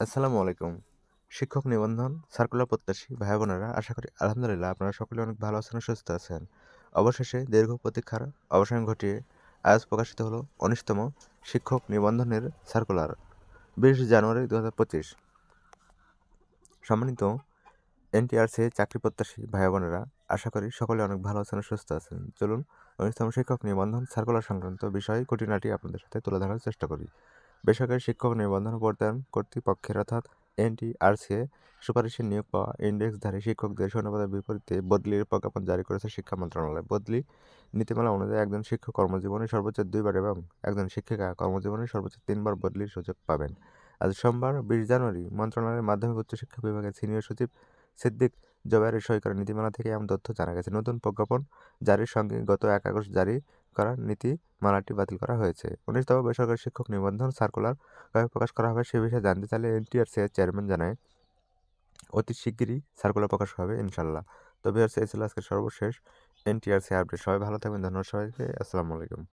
আসসালামু আলাইকুম। শিক্ষক নিবন্ধন সার্কুলার প্রত্যাশী ভাই বোনেরা আশা করি আলহামদুলিল্লাহ আপনারা সকলে অনেক ভালো আছেন ও সুস্থ আছেন। অবশেষে দীর্ঘ প্রতীক্ষার অবসান ঘটিয়ে আজ প্রকাশিত হলো ১৯তম শিক্ষক নিবন্ধনের সার্কুলার ২০ জানুয়ারি ২০২৫। সম্মানিত এনটিআরসি চাকরি প্রত্যাশী ভাই বোনেরা আশা করি সকলে অনেক ভালো আছেন ও সুস্থ আছেন। চলুন ১৯তম শিক্ষক নিবন্ধন সার্কুলার সংক্রান্ত বিষয়ে খুঁটিনাটি আপনাদের সাথে তুলে ধরার চেষ্টা করি। বেসরকারি শিক্ষক নিবন্ধন ও প্রত্যয়ন কর্তৃপক্ষের অর্থাৎ এনটিআরসি সুপারিশে নিয়োগ পাওয়া ইন্ডেক্সধারী শিক্ষকদের শূন্যপদের বিপরীতে বদলির প্রজ্ঞাপন জারি করেছে শিক্ষা মন্ত্রণালয়। বদলি নীতিমালা অনুযায়ী একজন শিক্ষক কর্মজীবনে সর্বোচ্চ ২ বার এবং একজন শিক্ষিকা কর্মজীবনে সর্বোচ্চ ৩ বার বদলির সুযোগ পাবেন। আজ সোমবার ২০ জানুয়ারি মন্ত্রণালয়ের মাধ্যমিক উচ্চশিক্ষা বিভাগের সিনিয়র সচিব সিদ্দিক জোবায়ের সই করা নীতিমালা থেকে এমন তথ্য জানা গেছে। নতুন প্রজ্ঞাপন জারির সঙ্গে গত ১ আগস্ট জারি করা নীতিমালাটি বাতিল করা হয়েছে। ১৯তম বেসরকারি শিক্ষক নিবন্ধন সার্কুলার কবে প্রকাশ করা হবে সে বিষয়ে জানতে চাইলে এনটিআরসি এর চেয়ারম্যান জানায়, অতি শিগগিরই সার্কুলার প্রকাশ হবে ইনশাআল্লাহ। তো ভিউয়ার্স, এই ছিল আজকের সর্বশেষ এনটিআরসি আপডেট। সবাই ভালো থাকবেন। ধন্যবাদ সবাইকে। আসসালামু আলাইকুম।